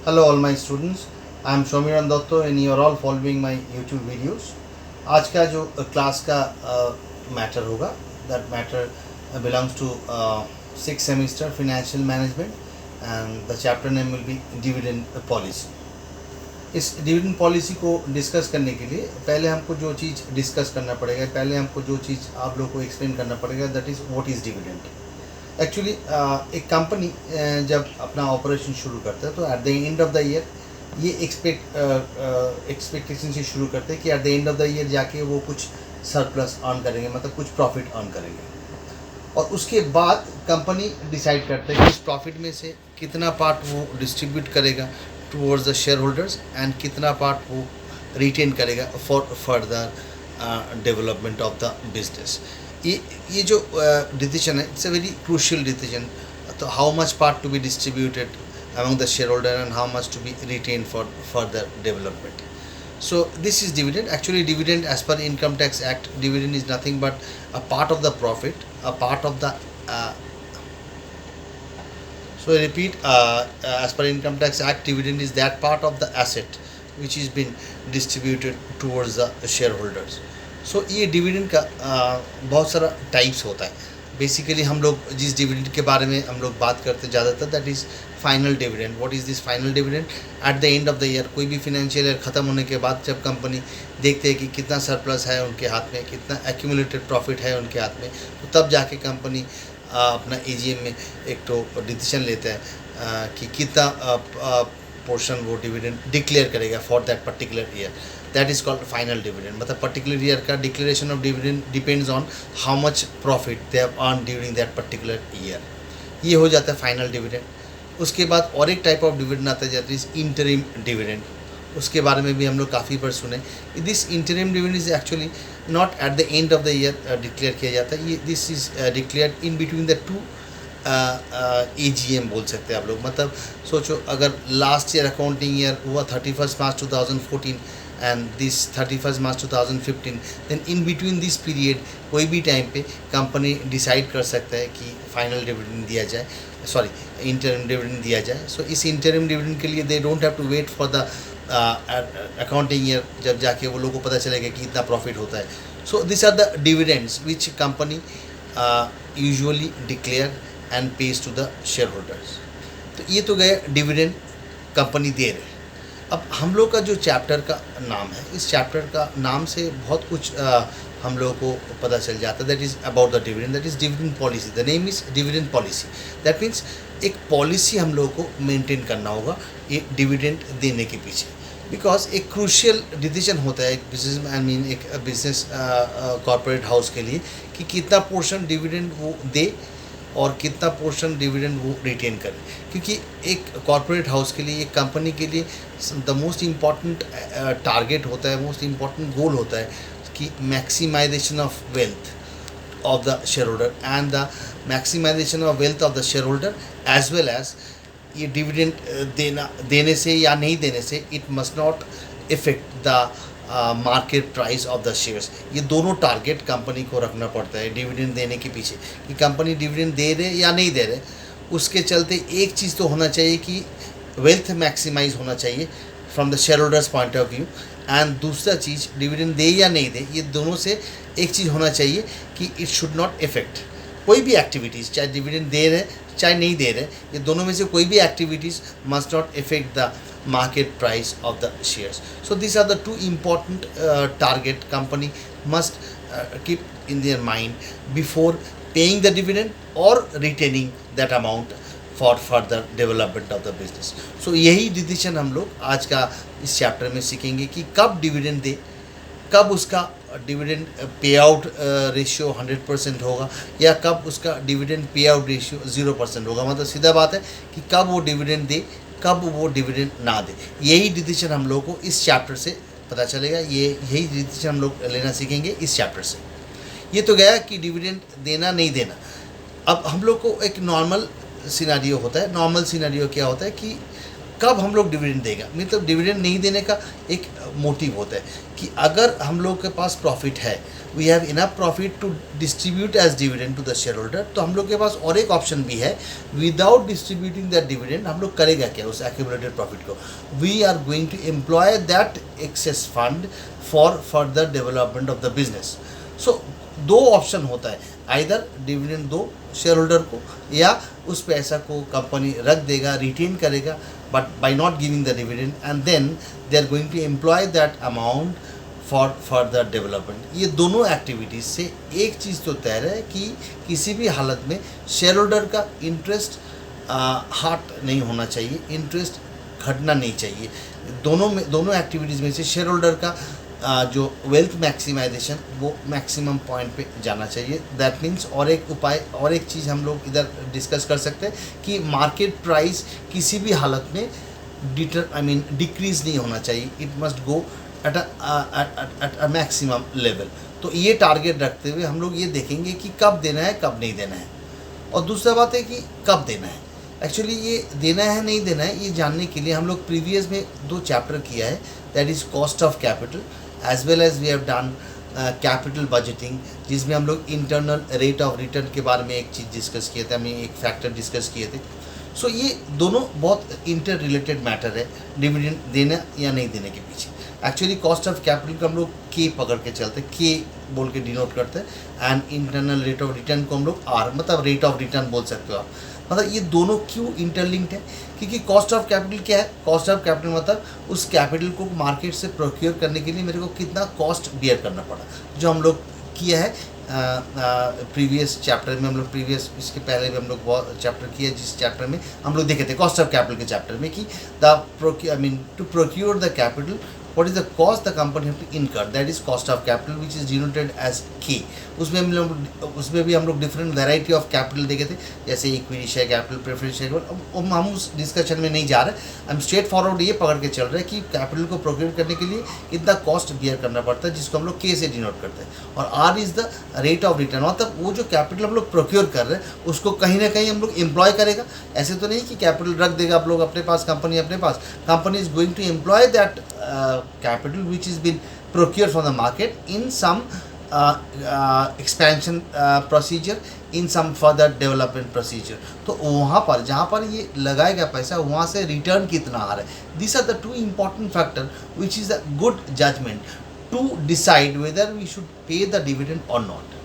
Hello all my students, I am Shomiran Dotto and you are all following my YouTube videos. आज का जो class का matter होगा, that matter belongs to sixth semester financial management and the chapter name will be dividend policy. इस dividend policy को discuss करने के लिए पहले हमको जो चीज़ डिस्कस करना पड़ेगा, पहले हमको जो चीज़ आप लोग को एक्सप्लेन करना पड़ेगा, that is what is dividend. Actually एक कंपनी जब अपना ऑपरेशन शुरू करता है तो eight the end of the year ये एक्सपेक्टेशन से शुरू करते हैं कि eight the end of the year जाके वो कुछ सरप्लस अर्न करेंगे, मतलब कुछ प्रॉफिट अर्न करेंगे. और उसके बाद कंपनी डिसाइड करते हैं कि इस प्रॉफिट में से कितना पार्ट वो डिस्ट्रीब्यूट करेगा towards the shareholders and कितना पार्ट वो रिटेन करेगा for further development of the business. ये जो डिसीजन है, it's a very crucial decision. तो how much part to be distributed among the shareholder and how much to be retained for further development. So this is dividend. Actually dividend as per Income Tax Act, dividend is nothing but a part of the profit, a part of the so I repeat, as per Income Tax Act, dividend is that part of the asset which is been distributed towards the shareholders. So ये dividend का बहुत सारा types होता है. Basically हम लोग जिस dividend के बारे में हम लोग बात करते हैं ज़्यादातर, that is final dividend. What is this final dividend? Eight the end of the year, कोई भी फाइनेंशियल ईयर ख़त्म होने के बाद जब कंपनी देखते हैं कि कितना सरप्लस है उनके हाथ में, कितना एक्यूमुलेटेड प्रॉफिट है उनके हाथ में, तो तब जाके कंपनी अपना एजीएम में एक तो डिसीजन लेता है कि कितना पोर्शन वो डिविडेंड डिक्लेयर करेगा for that particular year. That is called final dividend. मतलब पर्टिकुलर ईयर का declaration of dividend depends on how much profit they have earn during that particular year. ये हो जाता है फाइनल डिविडेंड. उसके बाद और एक टाइप ऑफ डिविडेंड आता है, दैट इज़ इंटरिम डिविडेंड. उसके बारे में भी हम लोग काफ़ी बार सुने. This interim dividend is actually not at the end of the year declare किया जाता है. ये this is declared in between the two AGM बोल सकते हैं आप लोग. मतलब सोचो अगर लास्ट ईयर अकाउंटिंग ईयर हुआ 31 March 2014 and this 31 March 2015, then in between this period कोई भी टाइम पे कंपनी डिसाइड कर सकता है कि फाइनल डिविडेंड दिया जाए, सॉरी इंटरिम डिविडेंड दिया जाए. सो इस इंटरिम डिविडेंड के लिए they don't have to wait for the accounting year, जब जाके वो लोगों को पता चलेगा कि इतना प्रॉफिट होता है. So this are the dividends which company usually declare and pays to the shareholders. तो ये तो गए डिविडेंड कंपनी दे रहे. अब हम लोग का जो चैप्टर का नाम है, इस चैप्टर का नाम से बहुत कुछ हम लोगों को पता चल जाता है. That is about the dividend, that is dividend policy. The name is dividend policy. That means एक पॉलिसी हम लोगों को मेंटेन करना होगा ये डिविडेंड देने के पीछे. बिकॉज एक क्रूशियल डिसीजन होता है एक बिजनेस, आई मीन एक बिजनेस कॉर्पोरेट हाउस के लिए कि कितना पोर्शन डिविडेंड वो दे और कितना पोर्शन डिविडेंड वो रिटेन करे. क्योंकि एक कॉर्पोरेट हाउस के लिए, एक कंपनी के लिए द मोस्ट इम्पॉर्टेंट टारगेट होता है, मोस्ट इम्पॉर्टेंट गोल होता है कि maximisation of wealth of the shareholder and the maximisation of wealth of the shareholder as well as ये डिविडेंड देने से या नहीं देने से it must not effect the market price of the shares. ये दोनों टारगेट कंपनी को रखना पड़ता है डिविडेंड देने के पीछे, कि कंपनी डिविडेंड दे रहे या नहीं दे रहे. उसके चलते एक चीज़ तो होना चाहिए कि वेल्थ मैक्सिमाइज होना चाहिए from the share holders point of view, and दूसरा चीज़ डिविडेंड दे या नहीं दे, ये दोनों से एक चीज़ होना चाहिए कि इट शुड नॉट इफेक्ट कोई भी एक्टिविटीज़, चाहे डिविडेंड दे रहे चाहे नहीं दे रहे, ये दोनों में से कोई भी activities must not effect the market price of the shares. So these are the two important target company must keep in their mind before paying the dividend or retaining that amount for further development of the business. So यही decision हम लोग आज का इस chapter में सीखेंगे कि कब डिविडेंड दे, कब उसका डिविडेंड पे आउट रेशियो 100% होगा या कब उसका डिविडेंड पे आउट रेशियो 0% होगा. मतलब सीधा बात है कि कब वो डिविडेंड दे, कब वो डिविडेंड ना दे. यही डिसीजन हम लोग को इस चैप्टर से पता चलेगा. यही डिसीजन हम लोग लेना सीखेंगे इस चैप्टर से. ये तो गया कि डिविडेंड देना नहीं देना. अब हम लोग को एक नॉर्मल सिनेरियो होता है. नॉर्मल सिनेरियो क्या होता है कि कब हम लोग डिविडेंड देगा, मतलब डिविडेंड नहीं देने का एक मोटिव होता है कि अगर हम लोग के पास प्रॉफिट है we have enough profit to distribute as dividend to the shareholder, तो हम लोग के पास और एक ऑप्शन भी है, विदाउट डिस्ट्रीब्यूटिंग दैट डिविडेंड हम लोग करेगा क्या उस एक्यूमुलेटेड प्रॉफिट को, we are going to employ that excess fund for further development of the business. So दो ऑप्शन होता है, आइदर डिविडेंड दो शेयर होल्डर को, या उस पैसा को कंपनी रख देगा, रिटेन करेगा, but by not giving the dividend, and then they are going to employ that amount for further development. ये दोनों एक्टिविटीज़ से एक चीज़ तो तय है कि किसी भी हालत में शेयर होल्डर का इंटरेस्ट हार्ट नहीं होना चाहिए, इंटरेस्ट घटना नहीं चाहिए। दोनों एक्टिविटीज़ में से शेयर होल्डर का जो वेल्थ मैक्सिमाइजेशन वो मैक्सिमम पॉइंट पे जाना चाहिए। दैट मीन्स और एक उपाय और एक चीज़ हम लोग इधर डिस्कस कर सकते हैं कि मार्केट प्राइस किसी भी हालत में डिक्रीज़ नहीं होना चाहिए, it must go at a maximum level. तो ये टारगेट रखते हुए हम लोग ये देखेंगे कि कब देना है कब नहीं देना है, और दूसरा बात है कि कब देना है। एक्चुअली ये देना है नहीं देना है ये जानने के लिए हम लोग प्रीवियस में 2 चैप्टर किया है, that is cost of capital as well as we have done capital budgeting, जिसमें हम लोग इंटरनल रेट ऑफ रिटर्न के बारे में एक चीज़ डिस्कस किए थे, हमें एक फैक्टर डिस्कस किए थे। सो ये दोनों बहुत इंटर रिलेटेड मैटर है डिविडेंड देना या नहीं देने के पीछे। एक्चुअली कॉस्ट ऑफ कैपिटल को हम लोग के पकड़ के चलते, के बोल के डिनोट करते हैं, and internal rate of return को हम लोग आर मतलब रेट ऑफ रिटर्न बोल सकते हो आप। मतलब ये दोनों क्यों इंटरलिंक्ड है, क्योंकि कॉस्ट ऑफ कैपिटल क्या है, कॉस्ट ऑफ कैपिटल मतलब उस कैपिटल को मार्केट से प्रोक्योर करने के लिए मेरे को कितना कॉस्ट बियर करना पड़ा, जो हम लोग किया है प्रीवियस चैप्टर में। हम लोग प्रीवियस इसके पहले भी हम लोग बहुत चैप्टर किया, जिस चैप्टर में हम लोग देखे थे कॉस्ट ऑफ कैपिटल के चैप्टर में कि to procure the capital what is the cost the company have to incur, that is cost of capital which is denoted as K। उसमें भी हम लोग डिफरेंट वैरायटी ऑफ कैपिटल देखे थे, जैसे equity share capital, preference share capital. हम उस discussion में नहीं जा रहे, हम स्ट्रेट फॉरवर्ड ये पकड़ के चल रहे हैं कि कैपिटल को प्रोक्योर करने के लिए कितना कॉस्ट बियर करना पड़ता है, जिसको हम लोग के से डिनोट करते हैं, और R is the rate of return. मतलब वो जो कैपिटल हम लोग प्रोक्योर कर रहे हैं उसको कहीं ना कहीं हम लोग एम्प्लॉय करेगा। ऐसे तो नहीं कि कैपिटल रख देगा आप लोग अपने पास, कंपनी अपने पास, company is going to employ that capital which has been procured from the market in some expansion procedure, in some further development procedure। तो वहाँ पर जहाँ पर ये लगाया गया पैसा वहाँ से रिटर्न कितना आ रहा है, these are the 2 important factor which is a good judgment to decide whether we should pay the dividend or not।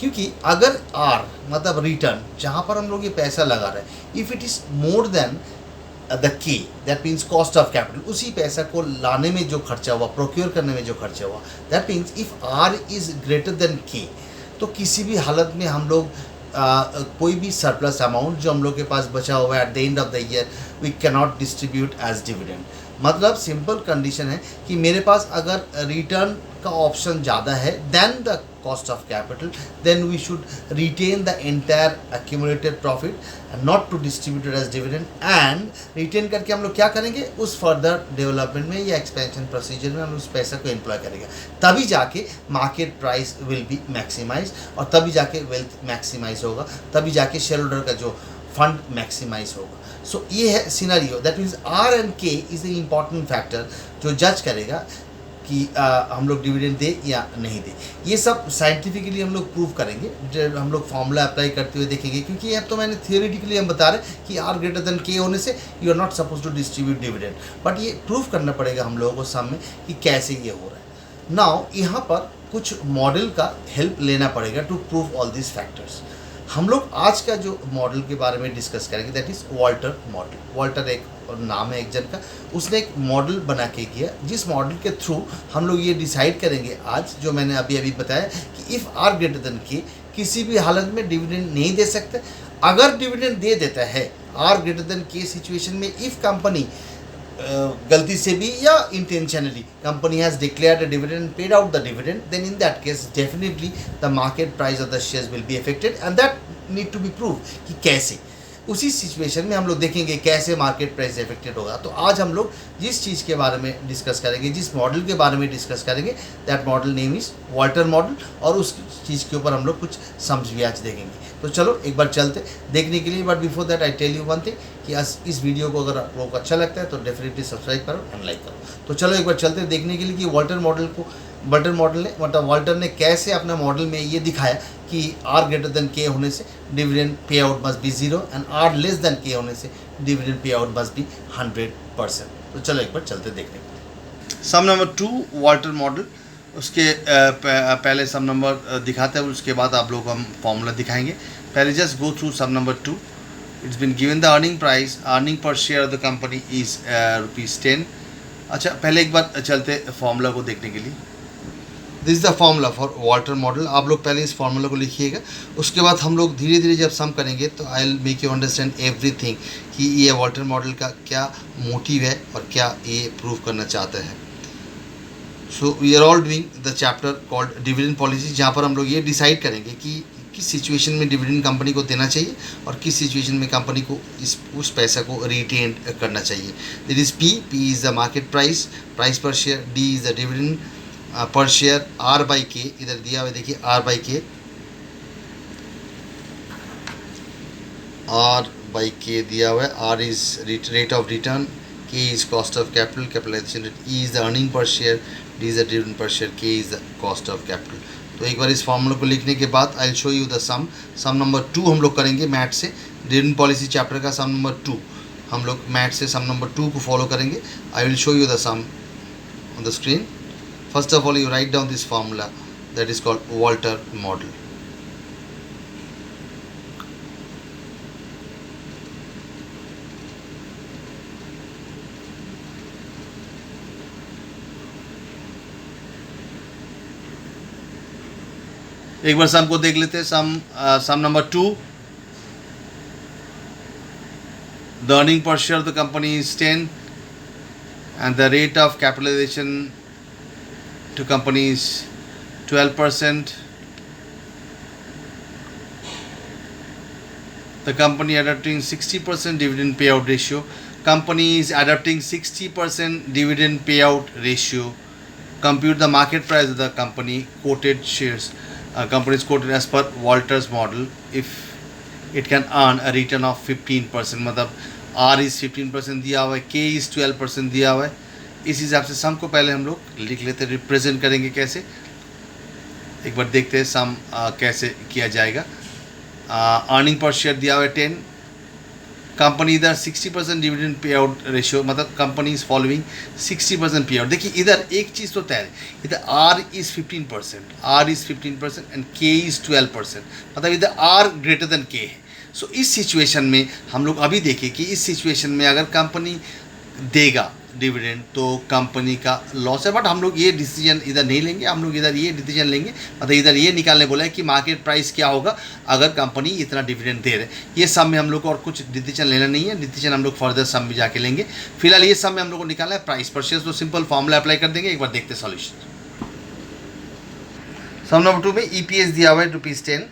क्योंकि अगर R मतलब रिटर्न जहाँ पर हम लोग ये पैसा लगा रहे हैं, if it is more than the K, that means cost of capital, उसी पैसा को लाने में जो खर्चा हुआ, प्रोक्योर करने में जो खर्चा हुआ, that means if R is greater than K, तो किसी भी हालत में हम लोग कोई भी सरप्लस अमाउंट जो हम लोग के पास बचा हुआ है at the end of the year we can not distribute as dividend. मतलब सिंपल कंडीशन है कि मेरे पास अगर रिटर्न का ऑप्शन ज़्यादा है than the cost of capital, then we should retain the entire accumulated profit and not to distributed as dividend. And retain करके हम लोग क्या करेंगे, उस फर्दर डेवलपमेंट में या एक्सपेंशन प्रोसीजर में हम उस पैसा को एम्प्लॉय करेंगे, तभी जाके market price will be maximise, और तभी जाके वेल्थ मैक्सिमाइज होगा, तभी जाके शेयर होल्डर का जो फंड मैक्सिमाइज होगा। सो ये है scenario, that means R and K is the important factor जो जज करेगा कि हम लोग डिविडेंड दे या नहीं दे। ये सब साइंटिफिकली हम लोग प्रूव करेंगे, जब हम लोग फॉर्मूला अप्लाई करते हुए देखेंगे, क्योंकि अब तो मैंने थियोरेटिकली हम बता रहे कि आर ग्रेटर देन के होने से you are not suppose to distribute dividend, but ये प्रूव करना पड़ेगा हम लोगों को सामने कि कैसे ये हो रहा है। नाउ यहाँ पर कुछ मॉडल का हेल्प लेना पड़ेगा to prove all this factors. हम लोग आज का जो मॉडल के बारे में डिस्कस करेंगे that is Walter model. Walter एक नाम है एक जन का, उसने एक मॉडल बना के किया, जिस मॉडल के थ्रू हम लोग ये डिसाइड करेंगे आज जो मैंने अभी बताया कि इफ़ आर ग्रेटर देन के किसी भी हालत में डिविडेंड नहीं दे सकते। अगर डिविडेंड दे देता है R greater than K situation में, इफ़ कंपनी गलती से भी या intentionally company has declared a dividend, paid out the dividend, then in that case definitely the market price of the shares will be affected and that need to be prove कि कैसे। उसी situation में हम लोग देखेंगे कैसे market price affected होगा। तो आज हम लोग जिस चीज़ के बारे में डिस्कस करेंगे, जिस मॉडल के बारे में डिस्कस करेंगे, that model name is Walter model, और उस चीज़ के ऊपर हम लोग कुछ समझ भी आज देखेंगे। तो चलो एक बार चलते देखने के लिए, but before that I tell you one thing कि इस वीडियो को अगर आप लोगों को अच्छा लगता है तो डेफिनेटली सब्सक्राइब करो एंड लाइक करो। तो चलो एक बार चलते देखने के लिए कि वॉल्टर मॉडल को वाल्टर ने कैसे अपने मॉडल में ये दिखाया कि आर ग्रेटर देन के होने से dividend pay out must be 0 and R less than K होने से dividend pay out must B 100%। तो चलो एक बार चलते देखने। सम नंबर 2 वाल्टर मॉडल, उसके पहले सम नंबर दिखाते हैं, उसके बाद आप लोग को हम फॉर्मूला दिखाएंगे। पहले just go through sum number 2। It's been given the earning per share of the company is ₹10। अच्छा, पहले एक बार चलते फॉर्मूला को देखने के लिए। This is the formula for Walter model. आप लोग पहले इस फॉर्मूला को लिखिएगा, उसके बाद हम लोग धीरे धीरे जब सम करेंगे तो I will make you understand everything कि ये वाल्टर मॉडल का क्या मोटिव है और क्या ये प्रूव करना चाहता है। So we are all doing the chapter called dividend policy, जहाँ पर हम लोग ये डिसाइड करेंगे कि किस सिचुएशन में डिविडेंड कंपनी को देना चाहिए और किस सिचुएशन में कंपनी को उस पैसा को रिटेन करना चाहिए। That is P is the market price per share, D is the dividend per share, R by K इधर दिया हुआ देखिए, आर बाई के दिया हुआ है। R is rate of return, K is cost of capital, capitalization rate, E is the earning per share, D is the dividend per share, K is the cost of capital. तो एक बार इस formula को लिखने के बाद I will show you the sum number 2 हम लोग करेंगे मैथ से। डिविडेंड पॉलिसी चैप्टर का सम नंबर 2 हम लोग मैथ से सम नंबर 2 को फॉलो करेंगे। I will show you the sum on the screen. First of all, you write down this formula that is called Walter model. एक बार सम को देख लेते हैं। सम number 2, the earning per share of the company is 10 and the rate of capitalization to company is 12%. The company adopting 60% dividend payout ratio. Company is adopting 60% dividend payout ratio. Compute the market price of the company quoted shares. Company is quoted as per Walter's model if it can earn a return of 15%। मतलब R is 15% दिया हुआ है, K is 12% दिया हुआ है। इस हिसाब से सम को पहले हम लोग लिख लेते हैं, रिप्रेजेंट करेंगे कैसे, एक बार देखते हैं सम कैसे किया जाएगा। अर्निंग पर शेयर दिया हुआ है 10, कंपनी इधर 60% डिविडेंड पे आउट रेशियो, मतलब कंपनी इज फॉलोइंग 60% पे आउट। देखिए इधर एक चीज़ तो तय है, इधर are is 15% and K is 12%, मतलब इधर आर ग्रेटर देन के है। सो इस सिचुएशन में हम लोग अभी देखें कि इस सिचुएशन में अगर कंपनी देगा डिविडेंड तो कंपनी का लॉस है, बट हम लोग ये डिसीजन इधर नहीं लेंगे, हम लोग इधर ये डिसीजन लेंगे, मतलब इधर ये निकालने बोला है कि मार्केट प्राइस क्या होगा अगर कंपनी इतना डिविडेंड दे रहे। ये सब में हम लोग को और कुछ डिसीजन लेना नहीं है, डिसीजन हम लोग फर्दर सब में जाके लेंगे। फिलहाल ये सब में हम लोग को निकालना है प्राइस पर शेयर, तो सिंपल फॉर्मूला अप्लाई कर देंगे। एक बार देखते हैं सॉल्यूशन। सम नंबर 2 में EPS दिया हुआ है ₹10,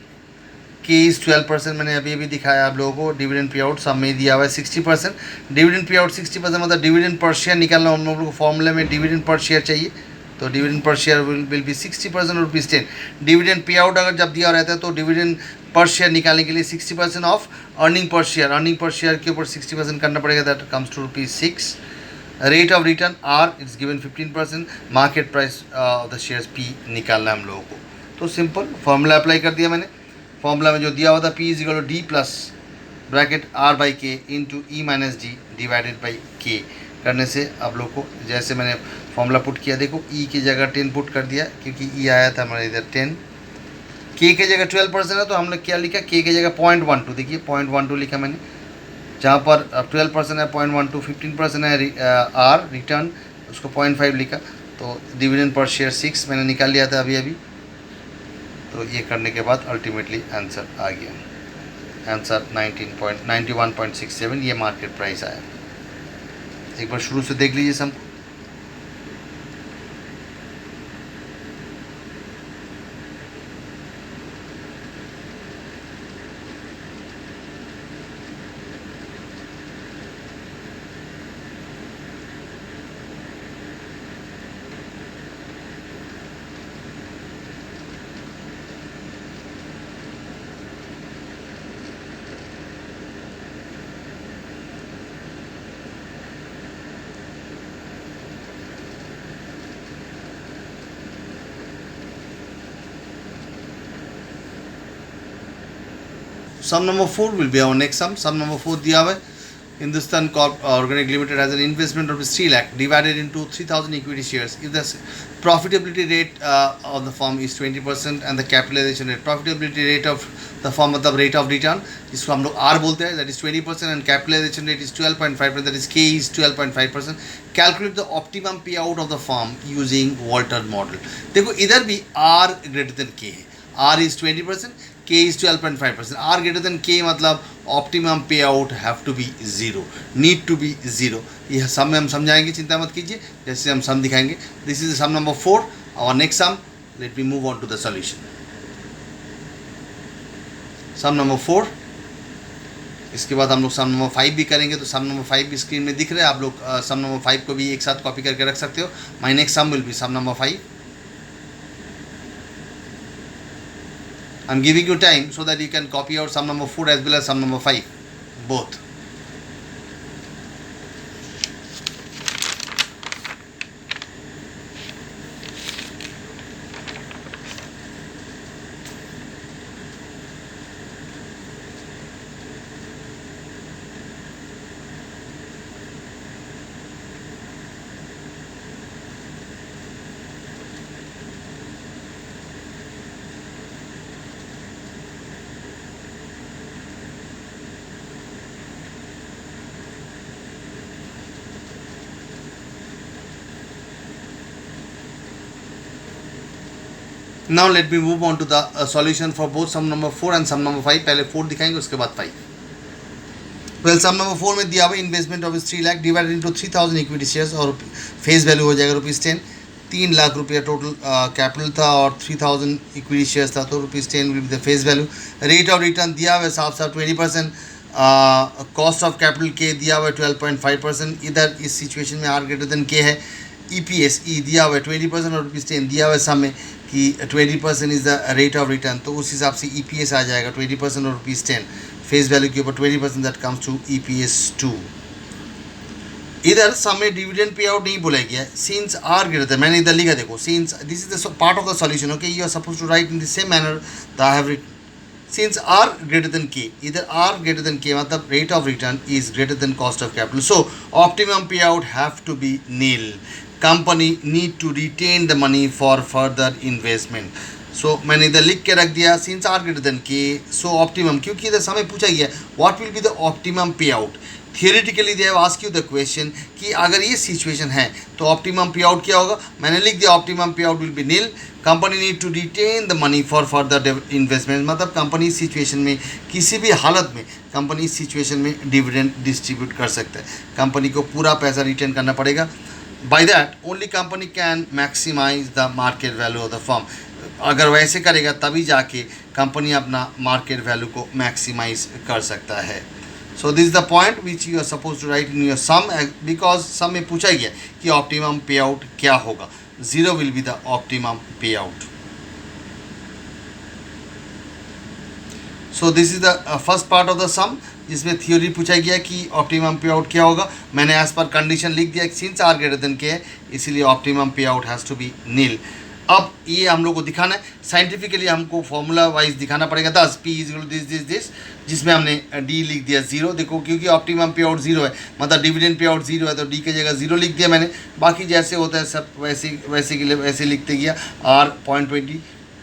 के इज़ 12%, मैंने अभी दिखाया आप लोगों को। डिविडेंड पे आउट सब में दिया हुआ है 60%, डिविडेंड पे आउट 60%, मतलब डिविडेंड पर शेयर निकालना हम लोगों को फॉर्मूले में डिविडेंड पर शेयर चाहिए, तो dividend per share will be 60% ₹10। Dividend pay out अगर जब दिया रहता है तो डिविडेंड पर शेयर निकालने के लिए 60% ऑफ अर्निंग पर शेयर के ऊपर 60% करना पड़ेगा, that comes to ₹6। Rate of return R it's given 15%, market price of the shares P निकालना है हम लोगों को। तो सिंपल फॉर्मूला अप्लाई कर दिया मैंने। फॉर्मूला में जो दिया हुआ था P is equal to D plus bracket R by K into E minus D divided by K करने से आप लोग को, जैसे मैंने फॉर्मूला पुट किया, देखो E की जगह 10 पुट कर दिया क्योंकि E आया था हमारे इधर 10, K की जगह 12% है तो हमने क्या लिखा, K की जगह 0.12, देखिए 0.12 लिखा मैंने, जहाँ पर 12% है 0.12, 15% है R रिटर्न, उसको 0.5 लिखा, तो डिविडेंड पर शेयर 6 मैंने निकाल लिया था अभी। तो ये करने के बाद अल्टीमेटली आंसर आ गया, आंसर 91.67 ये मार्केट प्राइस आया। एक बार शुरू से देख लीजिए सम। Sum number 4 will be our next sum. Sum number 4 दिया हुआ है. Hindustan Corp Organic Limited has an investment of 3 lakh divided into 3000 equity shares. If the profitability rate of the firm is 20% and the capitalization rate, profitability rate of the firm मतलब rate of return जिसको हम लोग R बोलते हैं, that is 20% and capitalization rate is 12.5%, that is K is 12.5%. Calculate the optimum payout of the firm using Walter model. देखो इधर भी R greater than K है. R is 20%, K is 12.5%. R greater than K मतलब optimum payout have to be zero, need to be zero. यह सम में हम समझाएंगे, चिंता मत कीजिए, जैसे हम सम दिखाएंगे. This is sum number 4. Our next sum. Let me move on to the solution. Sum number 4. इसके बाद हम लोग सम नंबर 5 भी करेंगे. तो सम नंबर 5 भी स्क्रीन में दिख रहा है. आप लोग सम नंबर 5 को भी एक साथ कॉपी करके रख सकते हो. My next sum will be sum number 5. I'm giving you time so that you can copy out sum number 4 as well as sum number 5, both. Now let me move on to the solution for both sum number 4 and sum number 5. पहले 4 दिखाएंगे, उसके बाद 5. Well, sum number 4 में दिया हुआ investment of 3 lakh divided into 3000 equity shares और face value हो जाएगा ₹10. 3 लाख रुपया टोटल कैपिटल था और 3000 इक्विटी शेयर्स था, तो ₹10 will be the face value. Rate of return दिया हुआ है साफ साफ 20%. कॉस्ट ऑफ कैपिटल के दिया हुआ है 12.5%. इधर इस सिचुएशन में आर ग्रेटर देन के है. EPS ई दिया हुआ है 20% और ₹10 दिया हुआ है सम में कि 20% is the rate of return, तो उस हिसाब से EPS आ जाएगा 20% और ₹10 फेस वैल्यू के ऊपर 20%, दैट कम्स टू EPS 2. इधर सम में डिविडेंड पे आउट नहीं बोला गया सिंस आर ग्रेटर देन. मैंने इधर लिखा देखो, since this is the part of the solution. Okay, you are suppose to write in the same manner that I have written. Since are greater than K, इधर R greater than K मतलब rate of return is greater than cost of capital, so optimum pay out have to be nil. Company need to retain the money for further investment. So मैंने इधर लिख के रख दिया since are greater than के, सो optimum, क्योंकि इधर समय पूछा गया what will be the optimum pay out. Theoretically they have ask you the question कि अगर ये सिचुएशन है तो ऑप्टिमम पे आउट क्या होगा. मैंने लिख दिया optimum pay out will be nil. Company need to retain the money for further investment, मतलब कंपनी सिचुएशन में किसी भी हालत में कंपनी इस सिचुएशन में डिविडेंड डिस्ट्रीब्यूट कर सकता है. कंपनी को पूरा पैसा रिटर्न करना पड़ेगा. By that only company can maximize the market value of the firm. अगर वैसे करेगा तभी जाके कंपनी अपना मार्केट वैल्यू को मैक्सिमाइज कर सकता है. So this is the point which you are suppose to write in your sum, because sum में पूछा गया कि ऑप्टिमम पे आउट क्या होगा. 0 will be the optimum pay out. So this is the first part of the sum जिसमें theory पूछा गया कि ऑप्टिमम पे आउट क्या होगा. मैंने एज पर कंडीशन लिख दिया since are greater than K है, इसीलिए optimum pay out has to be नील. अब ये हम लोग को दिखाना है साइंटिफिकली, हमको फॉर्मूला वाइज दिखाना पड़ेगा. 10 P इज दिस जिसमें हमने D लिख दिया 0. देखो क्योंकि ऑप्टिमम पे आउट 0 है, मतलब डिविडेंड पे आउट 0 है, तो D की जगह 0 लिख दिया मैंने. बाकी जैसे होता है सब वैसे के लिए वैसे लिखते गया. R 0.20,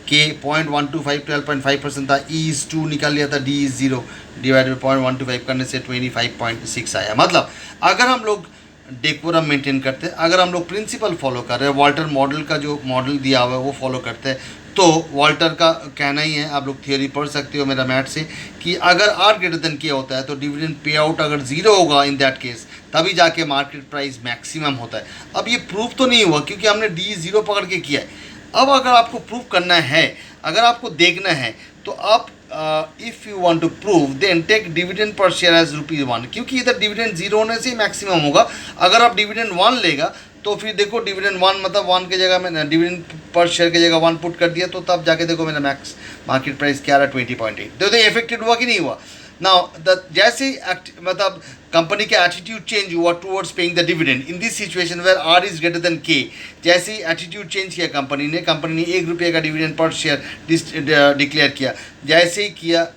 K 0.125 12.5% था, E इज़ 2 निकाल लिया था, D इज़ 0 डिवाइडेड 0.125 करने से 25.6 आया. मतलब अगर हम लोग डेकोरम मेंटेन करते हैं, अगर हम लोग प्रिंसिपल फॉलो कर रहे हैं, वाल्टर मॉडल का जो मॉडल दिया हुआ है वो फॉलो करते हैं, तो वाल्टर का कहना ही है, आप लोग थियोरी पढ़ सकते हो मेरा मैथ से, कि अगर आर ग्रेटर देन के होता है तो डिविडेंड पे आउट अगर 0 होगा इन दैट केस, तभी जाके मार्केट प्राइस मैक्सिमम होता है. अब ये प्रूफ तो नहीं हुआ क्योंकि हमने D 0 पकड़ के किया है. अब अगर आपको प्रूफ करना है, अगर आपको देखना है, तो आप if you want to prove then take dividend per share as ₹1, क्योंकि इधर डिविडेंड 0 होने से ही मैक्सिमम होगा. अगर आप डिविडेंड 1 लेगा तो फिर देखो डिविडेंड 1 मतलब 1 की जगह मैंने डिविडेंड पर शेयर की जगह 1 पुट कर दिया, तो तब जाके देखो मेरा मैक्स मार्केट प्राइस क्या रहा 20.8. तो इफेक्टेड हुआ कि नहीं हुआ. नाउ जैसे मतलब कंपनी का एटीट्यूड चेंज हुआ towards paying the dividend in this situation where R is greater than K, जैसे ही एटीट्यूड चेंज किया कंपनी ने ₹1 का डिविडेंड पर शेयर डिक्लेयर किया. जैसे ही किया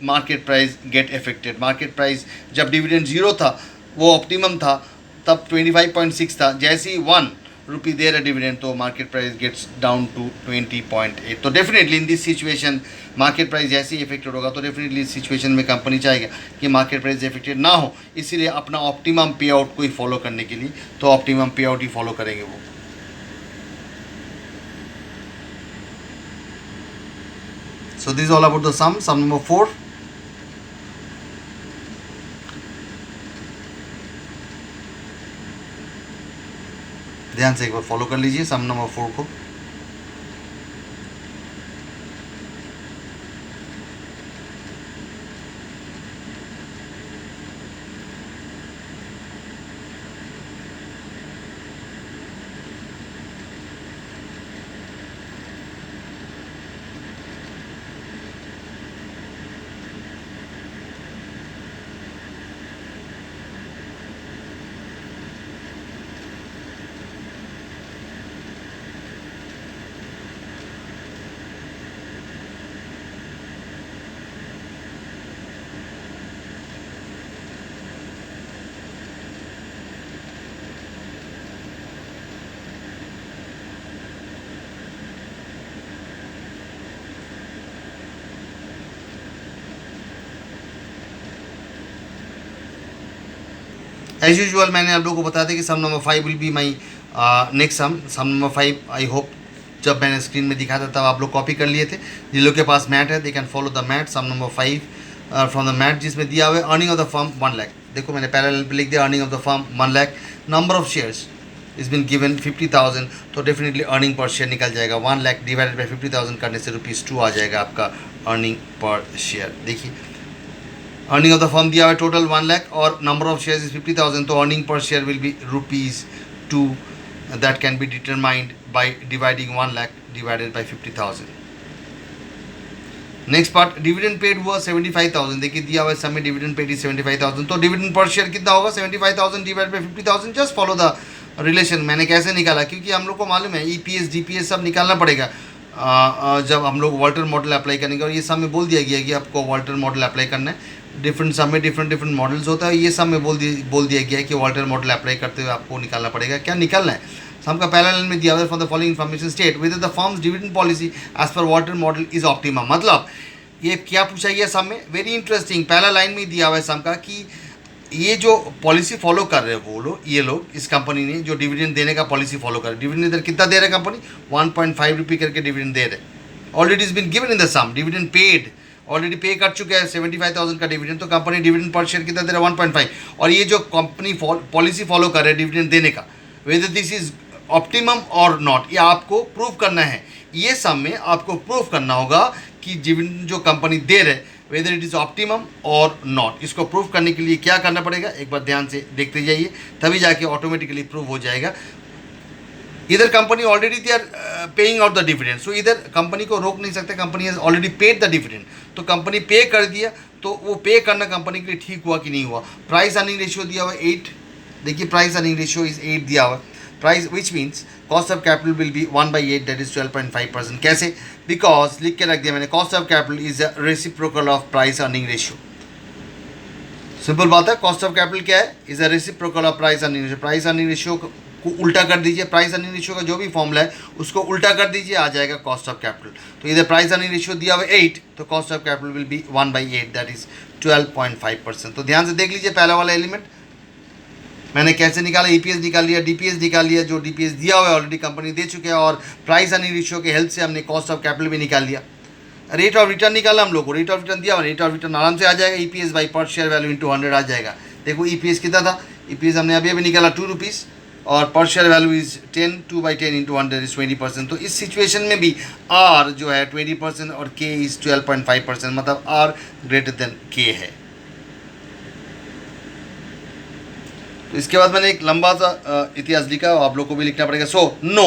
market price get affected. Market price जब डिविडेंड जीरो था, वो ऑप्टिमम था, तब 25.6 था। जैसे ही 1 रुपी दे रहा डिविडेंड तो market price gets down to 20.8। तो definitely in this situation market price जैसे ही इफेक्टेड होगा तो डेफिनेटली इस सिचुएशन में कंपनी चाहेगा कि मार्केट प्राइस इफेक्टेड ना हो, इसीलिए अपना ऑप्टिमम पे आउट को ही फॉलो करने के लिए तो ऑप्टिमम पे आउट ही फॉलो करेंगे वो। So this is all about the sum number 4. ध्यान से एक बार फॉलो कर लीजिए सम नंबर 4 को। एज यूजुअल मैंने आप लोगों को बताया था कि sum number 5 will be my next sum number 5। I hope जब मैंने स्क्रीन में दिखा था तब आप लोग कॉपी कर लिए थे। जिन लोग के पास मैट है they can follow the mat. Sum number 5 from the mat जिसमें दिया हुआ है earning of the firm 1 lakh. देखो मैंने पैरेलल पे लिख दिया earning of the firm 1 lakh, number of shares is been given 50,000, तो डेफिनेटली अर्निंग पर शेयर निकल जाएगा। 1 लाख डिवाइडेड बाई 50,000 करने से ₹2 आ जाएगा आपका अर्निंग पर शेयर। देखिए अर्निंग ऑफ द फर्म दिया हुआ है टोटल 1 लाख और नंबर ऑफ शेयर्स इज 50,000, तो earning per share will be ₹2 that can be determined by dividing 1 lakh divided by 50,000। Next part dividend paid हुआ 75,000। देखिए दिया हुआ है समय डिविडेंड पेड इज 75,000, तो डिविडेंड पर शेयर कितना होगा 75,000 divide by 50,000। Just follow the relation. मैंने कैसे निकाला, क्योंकि हम लोग को मालूम है EPS DPS सब निकालना पड़ेगा जब हम लोग वाल्टर मॉडल अप्लाई करेंगे। और ये सब में बोल दिया गया कि आपको वाल्टर मॉडल अप्लाई करना है। डिफरेंट सब में डिफरेंट मॉडल्स होता है। ये सब में बोल दिया गया है कि वाल्टर मॉडल अप्लाई करते हुए आपको निकालना पड़ेगा। क्या निकालना है, सम का पैरेलल में दिया हुआ है for the following information state with the firm's dividend policy as per Walter model is optimum. मतलब ये क्या पूछा गया सम में, वेरी इंटरेस्टिंग। पहला लाइन में दिया हुआ है सम का कि ये जो पॉलिसी फॉलो कर रहे हैं वो लोग, ये लोग इस कंपनी ने जो डिविडेंड देने का पॉलिसी फॉलो कर रहे हैं। डिविडेंड इधर कितना दे रहा है कंपनी, 1.5 रुपये करके डिविडेंड दे रहे हैं। Already is been given in the sum, dividend paid already pay कर चुके हैं 75,000 का डिविडेंड। तो कंपनी डिविडेंड पर शेयर कितना दे रहा है 1.5। और ये जो कंपनी पॉलिसी फॉलो कर रहे हैं डिविडेंड देने का, वेदर दिस इज ऑप्टिमम और नॉट, ये आपको प्रूव करना है। ये सब में आपको प्रूव करना होगा कि डिविडेंड जो कंपनी दे रहे वेदर इट इज़ ऑप्टिमम और नॉट। इसको प्रूव करने के लिए क्या करना पड़ेगा, एक बार ध्यान से देखते जाइए, तभी जाके ऑटोमेटिकली प्रूव हो जाएगा। इधर company already they are paying out the dividend, so इधर कंपनी को रोक नहीं सकते। Company has already paid the dividend, तो कंपनी पे कर दिया, तो वो पे करना कंपनी के लिए ठीक हुआ कि नहीं हुआ। प्राइस अर्निंग रेशियो दिया हुआ 8। देखिए प्राइस अर्निंग रेशियो इज 8 दिया हुआ। Price which means cost of capital will be 1/8 that is 12.5%। कैसे, बिकॉज लिख के रख दिया मैंने, cost of capital is a reciprocal of price earning ratio. Simple बात है, कॉस्ट ऑफ कैपिटल क्या है, is a reciprocal of price earning ratio. Price earning ratio को उल्टा कर दीजिए, प्राइस अर्निंग रेशियो का जो भी फॉर्मूला है उसको उल्टा कर दीजिए, आ जाएगा कॉस्ट ऑफ कैपिटल। तो इधर प्राइस अर्निंग रेशियो दिया हुआ 8, तो cost of capital will be 1/8 that is 12.5%। तो ध्यान से देख लीजिए पहला वाला एलिमेंट मैंने कैसे निकाला, EPS निकाल लिया, DPS निकाल लिया। जो DPS दिया हुआ है ऑलरेडी कंपनी दे चुके हैं, और प्राइस अर्निंग रेशियो के हेल्प से हमने कॉस्ट ऑफ कैपिटल भी निकाल लिया। रेट ऑफ रिटर्न निकाला हम लोग को, रेट ऑफ रिटर्न दिया हुआ, रेट ऑफ रिटर्न आराम से आ जाएगा। EPS बाई पर शेयर वैल्यू इंटू 100 आ जाएगा। देखो EPS कितना था, EPS हमने अभी निकाला 2 रुपीज़, और पर share value is 10, 2/10 into 100 is 20%। तो इस सिचुएशन में भी R जो है 20% और K इज 12.5%, मतलब R ग्रेटर देन K है। तो इसके बाद मैंने एक लंबा सा इतिहास लिखा, आप लोग को भी लिखना पड़ेगा। सो नो,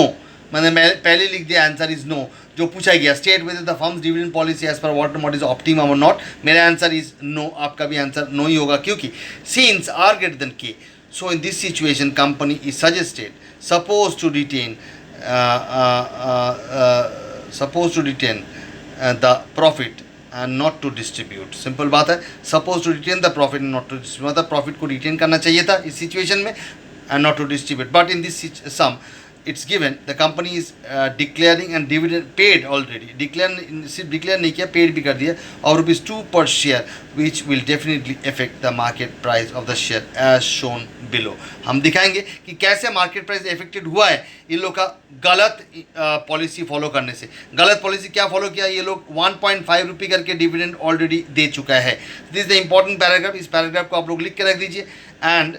मैंने पहले लिख दिया आंसर इज नो। जो पूछा गया state with the firm's dividend policy as per Walter model is optimum और नॉट, मेरा आंसर इज नो। आपका भी आंसर नो ही होगा, क्योंकि since R greater than K, so in this situation company is supposed to retain the profit and not to distribute. सिंपल बात है, suppose to retain the profit and not to distribute, मतलब profit को retain करना चाहिए था इस situation में and not to distribute, but in this sum it's given the company is declaring and dividend paid already, सिर्फ डिक्लेयर नहीं किया, पेड भी कर दिया, और ₹2 per share which will definitely affect the market price of the share as shown below। हम दिखाएंगे कि कैसे मार्केट प्राइस इफेक्टेड हुआ है ये लोग का गलत पॉलिसी फॉलो करने से। गलत पॉलिसी क्या फॉलो किया, ये लोग 1.5 रुपये करके डिविडेंड ऑलरेडी दे चुका है। This is the important paragraph, इस पैराग्राफ को आप लोग लिख के रख दीजिए। एंड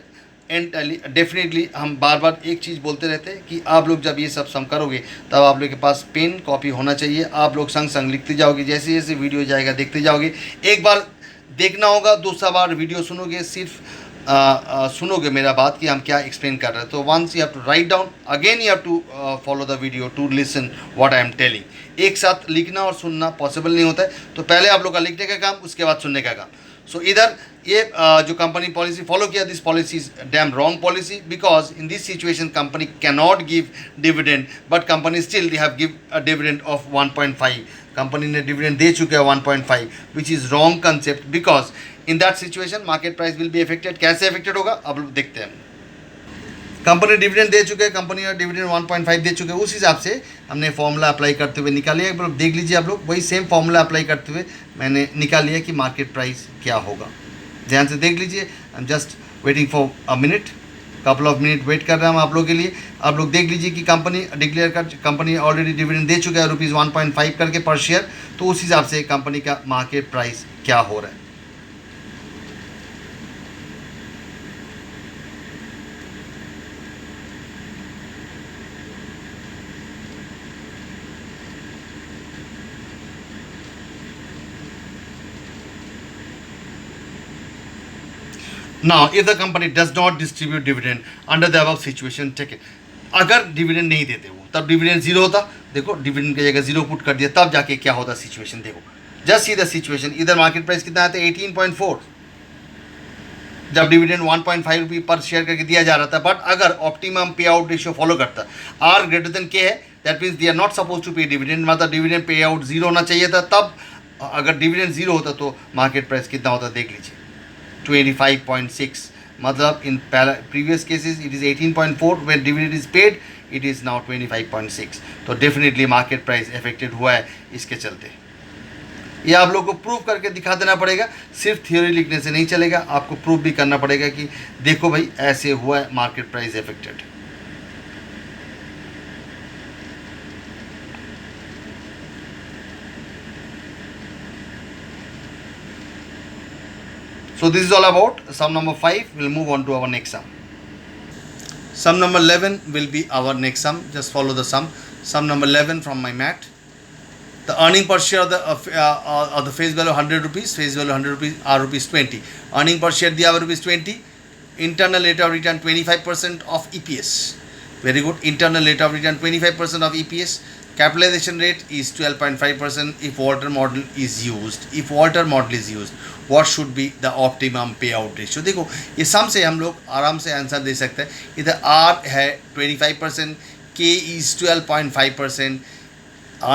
डेफिनेटली हम बार बार एक चीज़ बोलते रहते हैं कि आप लोग जब ये सब सम करोगे तब आप लोग के पास पेन कॉपी होना चाहिए, आप लोग संग संग लिखते जाओगे, जैसे जैसे वीडियो जाएगा देखते जाओगे। एक बार देखना होगा, दूसरा बार वीडियो सुनोगे, सिर्फ सुनोगे मेरा बात कि हम क्या एक्सप्लेन कर रहे हैं। तो once you have to write down, again you have to follow the video to listen what I am telling. एक साथ लिखना और सुनना पॉसिबल नहीं होता है, तो पहले आप लोग का लिखने का काम, उसके बाद सुनने का काम। सो इधर ये जो कंपनी पॉलिसी फॉलो किया, this policy is damn wrong policy, because in this situation company can not give dividend, but company still they have give a dividend of 1.5। Company ने डिविडेंड दे चुके हैं 1.5, which is wrong concept, because in that situation market price will be affected. कैसे affected होगा अब लोग देखते हैं। Company dividend दे चुके हैं, कंपनी का डिविडेंड 1.5 दे चुके हैं, उस हिसाब से हमने फॉर्मूला अप्लाई करते हुए निकालिए। एक बार देख लीजिए आप लोग, वही सेम फॉर्मूला अप्लाई करते हुए मैंने निकाल लिया कि मार्केट प्राइस क्या होगा। ध्यान से देख लीजिए, I am just waiting for a minute, couple of minute wait कर रहे हैं हम आप लोग के लिए। आप लोग देख लीजिए कि कंपनी डिक्लेयर कर, कंपनी ऑलरेडी डिविडेंड दे चुका है ₹1.5 करके पर शेयर, तो उस हिसाब से कंपनी का मार्केट प्राइस क्या हो रहा है। Now, if the company does not distribute dividend under the above situation, take it। अगर डिविडेंड नहीं देते वो, तब डिविडेंड जीरो होता। देखो डिविडेंड की जगह जीरो पुट कर दिया, तब जाके क्या होता सिचुएशन देखो। जस्ट सी द सिचुएशन, इधर मार्केट प्राइस कितना आता है 18.4, जब डिविडेंड 1.5 रुपये पर शेयर करके दिया जा रहा था। बट अगर optimum pay out ratio follow करता, आर ग्रेटर देन के है, that means they are not suppose to pay dividend, मतलब डिविडेंड पे आउट जीरो होना चाहिए था। तब अगर डिविडेंड जीरो होता तो मार्केट प्राइस कितना होता देख लीजिए, 25.6। मतलब इन previous cases it is 18.4, when dividend is paid it is now 25.6। तो डेफिनेटली मार्केट प्राइस अफेक्टेड हुआ है इसके चलते। ये आप लोग को प्रूव करके दिखा देना पड़ेगा, सिर्फ थ्योरी लिखने से नहीं चलेगा, आपको प्रूव भी करना पड़ेगा कि देखो भाई ऐसे हुआ है market price affected. So this is all about sum number 5. We'll move on to our next sum. Sum number 11 will be our next sum. Just follow the sum. Sum number 11 from my mat. The earning per share of the face value 100 rupees. Face value 100 rupees are rupees 20. Earning per share दिया हुआ rupees 20. Internal rate of return 25% of EPS. Very good. Internal rate of return 25% of EPS. Capitalization rate is 12.5% if Walter model is used. If Walter model is used, what should be the optimum payout ratio? देखो ये सम से हम लोग आराम से answer दे सकते हैं। इधर R है 25%, K is 12.5%,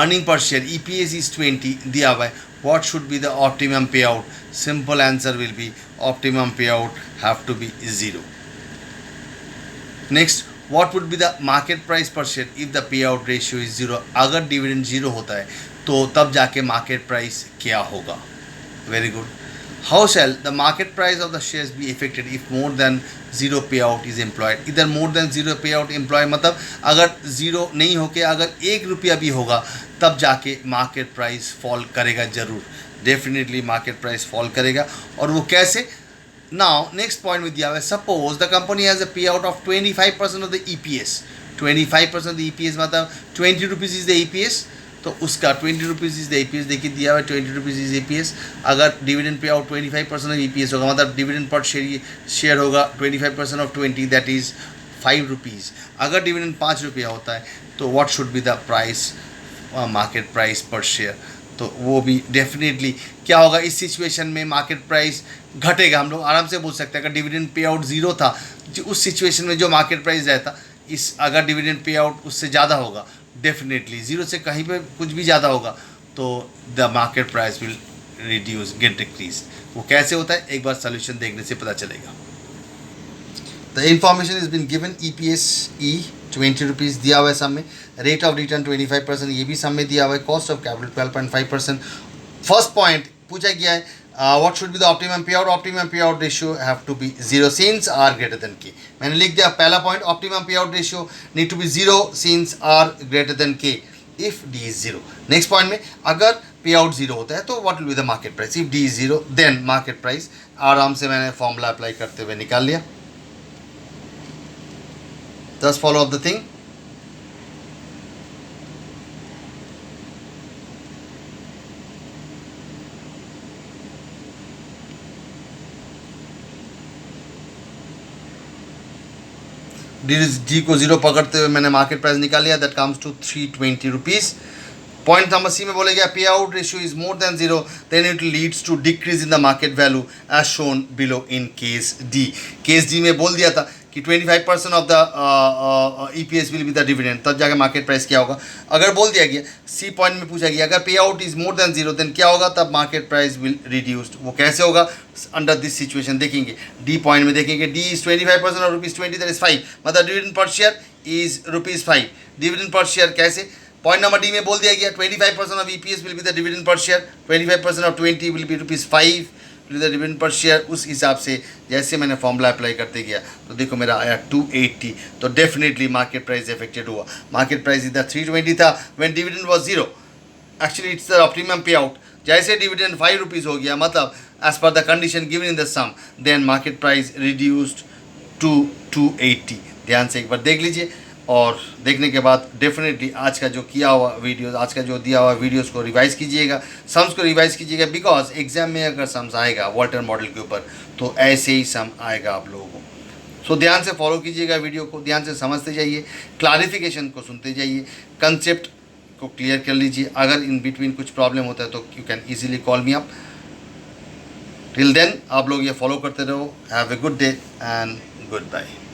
earning per share EPS is 20 दिया हुआ है। What should be the optimum payout? Simple answer will be optimum payout have to be 0. Next, what would be the market price per share if the payout ratio is 0? अगर dividend 0 होता है तो तब जाके market price क्या होगा? Very good. How shall the market price of the shares be affected if more than 0 payout is employed? इधर more than 0 payout employ मतलब अगर 0 नहीं होके अगर 1 रुपया भी होगा तब जाके मार्केट प्राइस फॉल करेगा जरूर। डेफिनेटली मार्केट प्राइस फॉल करेगा। और वो कैसे? Now next point with दिया हुआ है, suppose the company has a payout of 25% of the EPS। 25% of the EPS मतलब 20 rupees is the EPS, तो उसका 20 रुपीज़ इज द EPS देखिए दिया हुआ है 20 रुपीज़ इज EPS। अगर dividend pay out 25% of EPS होगा मतलब डिविडेंड पर शेयर होगा 25% ऑफ 20 दैट इज़ 5 रुपीज़। अगर डिविडेंड 5 रुपया होता है तो what should be the price, market price per share? तो वो भी डेफिनेटली क्या होगा इस सिचुएशन में मार्केट प्राइस घटेगा। हम लोग आराम से बोल सकते हैं अगर डिविडेंड पे आउट 0 था जो उस सिचुएशन में जो मार्केट प्राइस रहता, इस अगर डिविडेंड पे आउट उससे ज़्यादा होगा, डेफिनेटली 0 से कहीं पे कुछ भी ज़्यादा होगा तो the market price will reduce gate decrease. वो कैसे होता है एक बार सोल्यूशन देखने से पता चलेगा। The information is been given. EPSE 20 rupees दिया हुआ है सम में, रेट ऑफ रिटर्न 25% ये भी सम में दिया हुआ है, cost of capital 12.5%। First point पूछा गया है what should be the optimum pay out. Optimum pay out ratio have to be 0 since are greater than k. मैंने लिख दिया पहला point, optimum pay out ratio need to be 0 since are greater than k if D is 0। Next point में अगर pay out 0 होता है तो what will be the market price. If D is 0 then market price. आराम से मैंने formula apply करते हुए निकाल लिया। Just follow up the thing. D को 0 पकड़ते हुए मैंने मार्केट प्राइस निकाल लिया, that comes to 320 rupees. Point number C में बोला गया pay out ratio is more than 0 then it leads to decrease in the market value as shown below in case D. Case D में बोल दिया था कि 25% of the EPS will be the dividend, तब जाकर मार्केट प्राइस क्या होगा। अगर बोल दिया गया सी पॉइंट में पूछा गया अगर pay out is more than 0 then क्या होगा, तब मार्केट प्राइस विल रिड्यूस्ड। वो कैसे होगा अंडर दिस सिचुएशन देखेंगे। डी पॉइंट में देखेंगे D is 25% of ₹20 that is 5, मतलब dividend per share is ₹5। Dividend per share कैसे, पॉइंट नंबर डी में बोल दिया गया 25% of EPS will be the dividend per share, 25% of 20 will be ₹5 will the dividend per share. उस हिसाब से जैसे मैंने फॉर्मूला अप्लाई करते गया तो देखो मेरा आया 280, तो डेफिनेटली मार्केट प्राइस अफेक्टेड हुआ। मार्केट प्राइस इधर 320 था when dividend was 0। Actually it's the optimum pay out. जैसे डिविडेंड 5 रुपीज़ हो गया, मतलब as per the condition given in the sum, then market price reduced to 280। ध्यान से एक बार देख लीजिए और देखने के बाद डेफिनेटली आज का जो किया हुआ वीडियोस, आज का जो दिया हुआ वीडियोस को रिवाइज कीजिएगा, सम्स को रिवाइज कीजिएगा, बिकॉज एग्जाम में अगर सम्स आएगा वॉल्टर मॉडल के ऊपर तो ऐसे ही सम आएगा आप लोगों को। सो ध्यान से फॉलो कीजिएगा वीडियो को, ध्यान से समझते जाइए, क्लैरिफिकेशन को सुनते जाइए, कंसेप्ट को क्लियर कर लीजिए। अगर इन बिटवीन कुछ प्रॉब्लम होता है तो you can easily call me up. Till then आप लोग ये फॉलो करते रहो। Have a good day and good bye.